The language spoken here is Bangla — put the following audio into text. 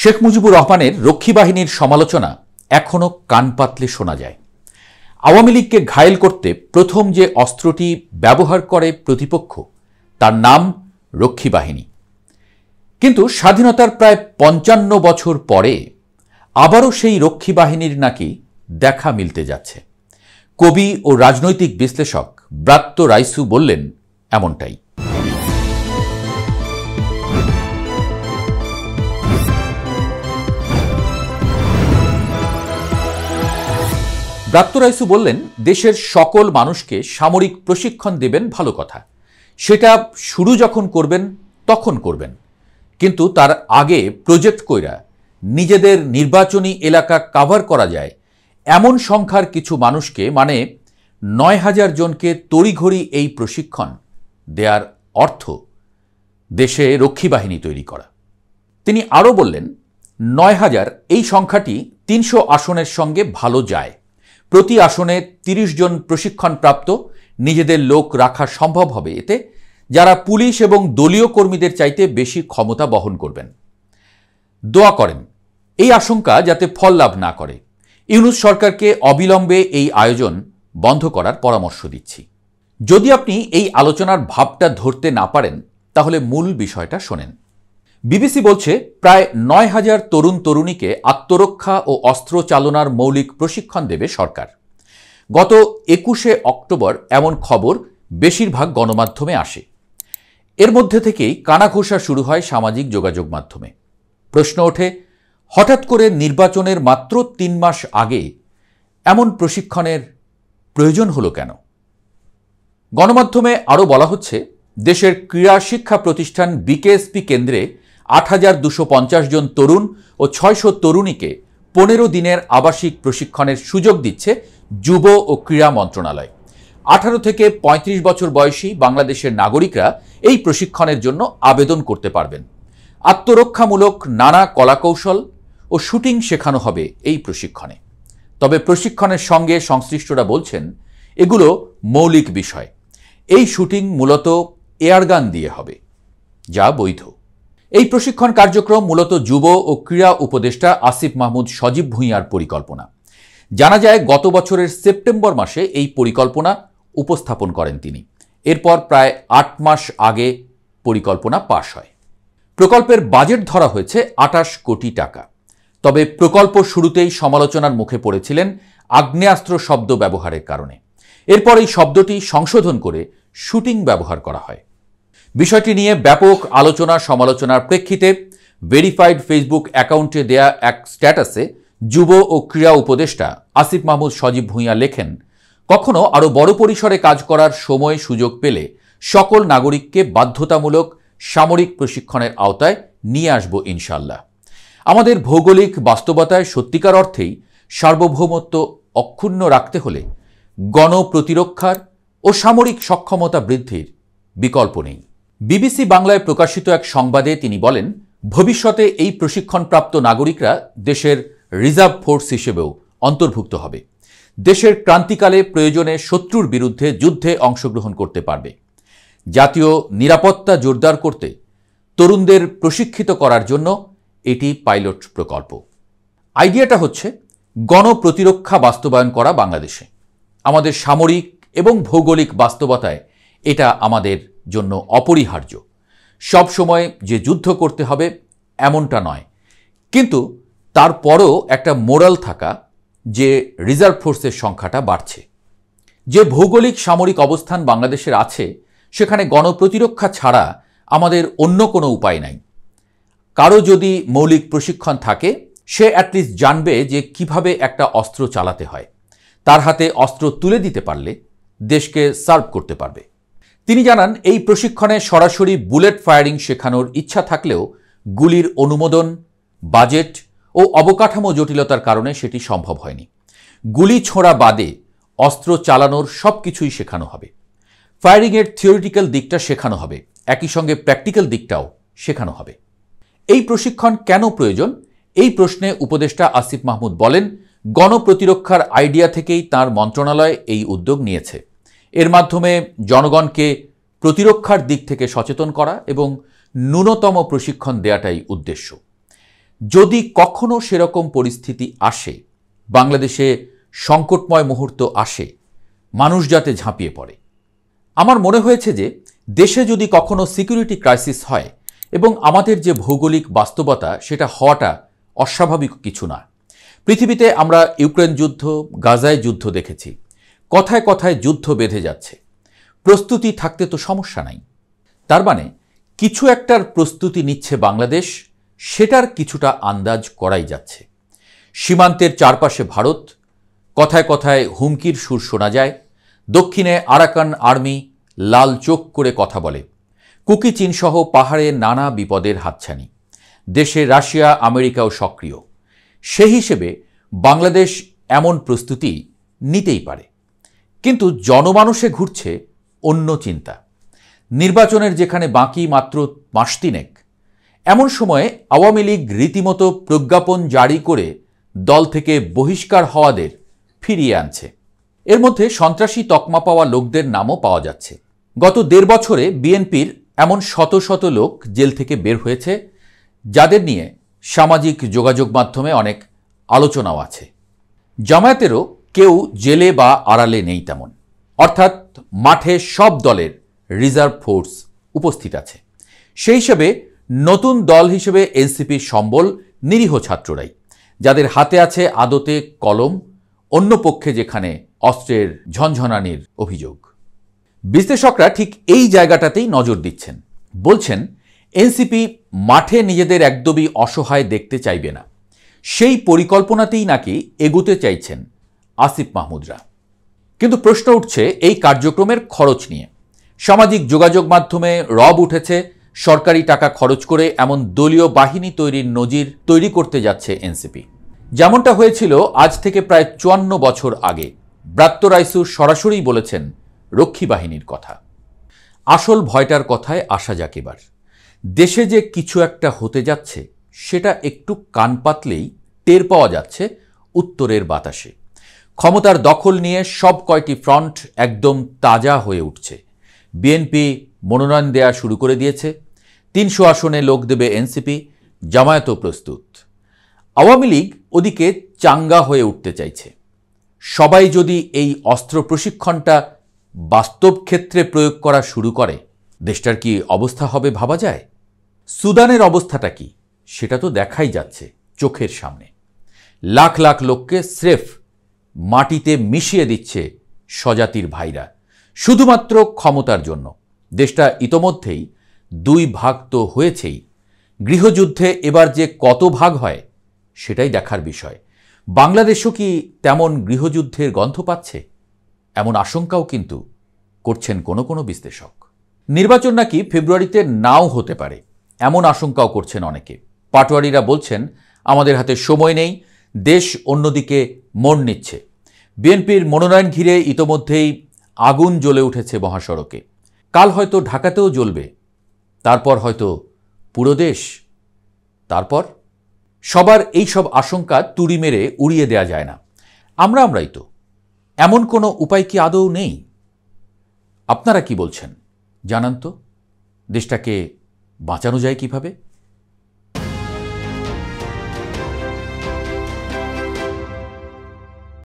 শেখ মুজিবুর রহমানের রক্ষী বাহিনীর সমালোচনা এখনও কান পাতলে শোনা যায়। আওয়ামী লীগকে ঘায়েল করতে প্রথম যে অস্ত্রটি ব্যবহার করে প্রতিপক্ষ, তার নাম রক্ষী বাহিনী। কিন্তু স্বাধীনতার প্রায় ৫৫ বছর পরে আবারও সেই রক্ষী বাহিনীর নাকি দেখা মিলতে যাচ্ছে। কবি ও রাজনৈতিক বিশ্লেষক ব্রাত্য রাইসু বললেন এমনটাই। ব্রাত্য রাইসু বললেন, দেশের সকল মানুষকে সামরিক প্রশিক্ষণ দেবেন, ভালো কথা, সেটা শুরু যখন করবেন তখন করবেন, কিন্তু তার আগে প্রজেক্ট কইরা নিজেদের নির্বাচনী এলাকা কাভার করা যায় এমন সংখ্যার কিছু মানুষকে, মানে ৯,০০০ জনকে তড়িঘড়ি এই প্রশিক্ষণ দেওয়ার অর্থ দেশে রক্ষী বাহিনী তৈরি করা। তিনি আরও বললেন, ৯,০০০ এই সংখ্যাটি ৩০০ আসনের সঙ্গে ভালো যায়। প্রতি আসনে ৩০ জন প্রশিক্ষণপ্রাপ্ত নিজেদের লোক রাখা সম্ভব হবে, এতে যারা পুলিশ এবং দলীয় কর্মীদের চাইতে বেশি ক্ষমতা বহন করবেন। দোয়া করেন এই আশঙ্কা যাতে ফল লাভ না করে। ইউনূস সরকারকে অবিলম্বে এই আয়োজন বন্ধ করার পরামর্শ দিচ্ছি। যদি আপনি এই আলোচনার ভাবটা ধরতে না পারেন, তাহলে মূল বিষয়টা শোনেন। বিবিসি বলছে, প্রায় ৯,০০০ তরুণ তরুণীকে আত্মরক্ষা ও অস্ত্র চালনার মৌলিক প্রশিক্ষণ দেবে সরকার। গত ২১শে অক্টোবর এমন খবর বেশিরভাগ গণমাধ্যমে আসে। এর মধ্যে থেকেই কানাঘোষা শুরু হয় সামাজিক যোগাযোগ মাধ্যমে। প্রশ্ন ওঠে, হঠাৎ করে নির্বাচনের মাত্র ৩ মাস আগে এমন প্রশিক্ষণের প্রয়োজন হলো কেন? গণমাধ্যমে আরও বলা হচ্ছে, দেশের ক্রীড়া শিক্ষা প্রতিষ্ঠান বিকেএসপি কেন্দ্রে ৮,২৫০ জন তরুণ ও ৬০০ তরুণীকে ১৫ দিনের আবাসিক প্রশিক্ষণের সুযোগ দিচ্ছে যুব ও ক্রীড়া মন্ত্রণালয়। ১৮ থেকে ৩৫ বছর বয়সী বাংলাদেশের নাগরিকরা এই প্রশিক্ষণের জন্য আবেদন করতে পারবেন। আত্মরক্ষামূলক নানা কলাকৌশল ও শুটিং শেখানো হবে এই প্রশিক্ষণে। তবে প্রশিক্ষণের সঙ্গে সংশ্লিষ্টরা বলছেন, এগুলো মৌলিক বিষয়। এই শুটিং মূলত এয়ারগান দিয়ে হবে, যা বৈধ। এই প্রশিক্ষণ কার্যক্রম মূলত যুব ও ক্রীড়া উপদেষ্টা আসিফ মাহমুদ সজীব ভুঁইয়ার পরিকল্পনা। জানা যায়, গত বছরের সেপ্টেম্বর মাসে এই পরিকল্পনা উপস্থাপন করেন তিনি। এরপর প্রায় ৮ মাস আগে পরিকল্পনা পাশ হয়। প্রকল্পের বাজেট ধরা হয়েছে ২৮ কোটি টাকা। তবে প্রকল্প শুরুতেই সমালোচনার মুখে পড়েছিলেন আগ্নেয়াস্ত্র শব্দ ব্যবহারের কারণে। এরপর এই শব্দটি সংশোধন করে শুটিং ব্যবহার করা হয়। বিষয়টি নিয়ে ব্যাপক আলোচনা সমালোচনার প্রেক্ষিতে ভেরিফাইড ফেসবুক অ্যাকাউন্টে দেয়া এক স্ট্যাটাসে যুব ও ক্রীড়া উপদেষ্টা আসিফ মাহমুদ সজীব ভুঁইয়া লেখেন, কখনো আরও বড় পরিসরে কাজ করার সময় সুযোগ পেলে সকল নাগরিককে বাধ্যতামূলক সামরিক প্রশিক্ষণের আওতায় নিয়ে আসব ইনশাল্লাহ। আমাদের ভৌগোলিক বাস্তবতায় সত্যিকার অর্থেই সার্বভৌমত্ব অক্ষুণ্ণ রাখতে হলে গণপ্রতিরক্ষার ও সামরিক সক্ষমতা বৃদ্ধির বিকল্প নেই। বিবিসি বাংলায় প্রকাশিত এক সংবাদে তিনি বলেন, ভবিষ্যতে এই প্রশিক্ষণপ্রাপ্ত নাগরিকরা দেশের রিজার্ভ ফোর্স হিসেবেও অন্তর্ভুক্ত হবে। দেশের ক্রান্তিকালে প্রয়োজনে শত্রুর বিরুদ্ধে যুদ্ধে অংশগ্রহণ করতে পারবে। জাতীয় নিরাপত্তা জোরদার করতে তরুণদের প্রশিক্ষিত করার জন্য এটি পাইলট প্রকল্প। আইডিয়াটা হচ্ছে গণপ্রতিরক্ষা বাস্তবায়ন করা বাংলাদেশে। আমাদের সামরিক এবং ভৌগোলিক বাস্তবতায় এটা আমাদের জন্য অপরিহার্য। সব সময় যে যুদ্ধ করতে হবে এমনটা নয়, কিন্তু তারপরও একটা মোরাল থাকা যে রিজার্ভ ফোর্সের সংখ্যাটা বাড়ছে। যে ভৌগোলিক সামরিক অবস্থান বাংলাদেশের আছে, সেখানে গণপ্রতিরক্ষা ছাড়া আমাদের অন্য কোনো উপায় নাই। কারো যদি মৌলিক প্রশিক্ষণ থাকে, সে অ্যাটলিস্ট জানবে যে কিভাবে একটা অস্ত্র চালাতে হয়। তার হাতে অস্ত্র তুলে দিতে পারলে দেশকে সার্ভ করতে পারবে। তিনি জানান, এই প্রশিক্ষণে সরাসরি বুলেট ফায়ারিং শেখানোর ইচ্ছা থাকলেও গুলির অনুমোদন, বাজেট ও অবকাঠামো জটিলতার কারণে সেটি সম্ভব হয়নি। গুলি ছোঁড়া বাদে অস্ত্র চালানোর সব কিছুই শেখানো হবে। ফায়ারিংয়ের থিওরিটিক্যাল দিকটা শেখানো হবে, একই সঙ্গে প্র্যাকটিক্যাল দিকটাও শেখানো হবে। এই প্রশিক্ষণ কেন প্রয়োজন? এই প্রশ্নে উপদেষ্টা আসিফ মাহমুদ বলেন, গণপ্রতিরক্ষার আইডিয়া থেকেই তার মন্ত্রণালয় এই উদ্যোগ নিয়েছে। এর মাধ্যমে জনগণকে প্রতিরক্ষার দিক থেকে সচেতন করা এবং ন্যূনতম প্রশিক্ষণ দেওয়াটাই উদ্দেশ্য। যদি কখনো সেরকম পরিস্থিতি আসে, বাংলাদেশে সংকটময় মুহূর্ত আসে, মানুষ যাতে ঝাঁপিয়ে পড়ে। আমার মনে হয়েছে যে দেশে যদি কখনো সিকিউরিটি ক্রাইসিস হয় এবং আমাদের যে ভৌগোলিক বাস্তবতা সেটা হওয়াটা অস্বাভাবিক কিছু না। পৃথিবীতে আমরা ইউক্রেন যুদ্ধ, গাজায় যুদ্ধ দেখেছি। কথায় কথায় যুদ্ধ বেঁধে যাচ্ছে। প্রস্তুতি থাকতে তো সমস্যা নাই। তার মানে কিছু একটার প্রস্তুতি নিচ্ছে বাংলাদেশ, সেটার কিছুটা আন্দাজ করাই যাচ্ছে। সীমান্তের চারপাশে ভারত, কথায় কথায় হুমকির সুর শোনা যায়। দক্ষিণে আরাকান আর্মি লাল চোখ করে কথা বলে। কুকি চীনসহ পাহাড়ে নানা বিপদের হাতছানি। দেশে রাশিয়া, আমেরিকাও সক্রিয়। সেই হিসেবে বাংলাদেশ এমন প্রস্তুতি নিতেই পারে। কিন্তু জনমানুষে ঘুরছে অন্য চিন্তা। নির্বাচনের যেখানে বাকি মাত্র মাস তিনেক, এমন সময়ে আওয়ামী লীগ রীতিমতো প্রজ্ঞাপন জারি করে দল থেকে বহিষ্কার হওয়াদের ফিরিয়ে আনছে। এর মধ্যে সন্ত্রাসী তকমা পাওয়া লোকদের নামও পাওয়া যাচ্ছে। গত ১.৫ বছরে বিএনপির এমন শত শত লোক জেল থেকে বের হয়েছে, যাদের নিয়ে সামাজিক যোগাযোগ মাধ্যমে অনেক আলোচনাও আছে। জামায়াতেরও কেউ জেলে বা আড়ালে নেই তেমন, অর্থাৎ মাঠে সব দলের রিজার্ভ ফোর্স উপস্থিত আছে। সেই হিসেবে নতুন দল হিসেবে এনসিপির সম্বল নিরীহ ছাত্ররাই, যাদের হাতে আছে আদতে কলম, অন্য পক্ষে যেখানে অস্ত্রের ঝনঝনানির অভিযোগ। বিশ্লেষকরা ঠিক এই জায়গাটাতেই নজর দিচ্ছেন। বলছেন এনসিপি মাঠে নিজেদের একদমই অসহায় দেখতে চাইবে না। সেই পরিকল্পনাতেই নাকি এগুতে চাইছেন আসিফ মাহমুদরা। কিন্তু প্রশ্ন উঠছে এই কার্যক্রমের খরচ নিয়ে। সামাজিক যোগাযোগ মাধ্যমে রব উঠেছে সরকারি টাকা খরচ করে এমন দলীয় বাহিনী তৈরির নজির তৈরি করতে যাচ্ছে এনসিপি। যেমনটা হয়েছিল আজ থেকে প্রায় ৫৪ বছর আগে। ব্রাত্য রাইসু সরাসরি বলেছেন রক্ষী বাহিনীর কথা। আসল ভয়টার কথায় আসা যাক এবার। দেশে যে কিছু একটা হতে যাচ্ছে সেটা একটু কান পাতলেই টের পাওয়া যাচ্ছে উত্তরের বাতাসে। ক্ষমতার দখল নিয়ে সব কয়টি ফ্রন্ট একদম তাজা হয়ে উঠছে। বিএনপি মনোনয়ন দেয়া শুরু করে দিয়েছে। ৩০০ আসনে লোক দেবে এনসিপি, জামায়াতও প্রস্তুত। আওয়ামী লীগ ওদিকে চাঙ্গা হয়ে উঠতে চাইছে। সবাই যদি এই অস্ত্র প্রশিক্ষণটা বাস্তব ক্ষেত্রে প্রয়োগ করা শুরু করে, দেশটার কি অবস্থা হবে ভাবা যায়? সুদানের অবস্থাটা কি সেটা তো দেখাই যাচ্ছে চোখের সামনে। লাখ লাখ লোককে স্রেফ মাটিতে মিশিয়ে দিচ্ছে স্বজাতির ভাইরা, শুধুমাত্র ক্ষমতার জন্য। দেশটা ইতোমধ্যেই ২ ভাগ তো হয়েছেই। গৃহযুদ্ধে এবার যে কত ভাগ হয় সেটাই দেখার বিষয়। বাংলাদেশও কি তেমন গৃহযুদ্ধের গন্ধ পাচ্ছে? এমন আশঙ্কাও কিন্তু করছেন কোনো কোনো বিশ্লেষক। নির্বাচন নাকি ফেব্রুয়ারিতে নাও হতে পারে, এমন আশঙ্কাও করছেন অনেকে। পাটোয়ারিরা বলছেন আমাদের হাতে সময় নেই, দেশ অন্যদিকে মোড় নিচ্ছে। বিএনপির মনোনয়ন ঘিরে ইতোমধ্যেই আগুন জ্বলে উঠেছে মহাসড়কে। কাল হয়তো ঢাকাতেও জ্বলবে, তারপর হয়তো পুরো দেশ। তারপর সবার এই সব আশঙ্কা তুড়ি মেরে উড়িয়ে দেয়া যায় না। আমরাই তো। এমন কোনো উপায় কি আদৌ নেই? আপনারা কি বলছেন জানান তো। দেশটাকে বাঁচানো যায় কিভাবে?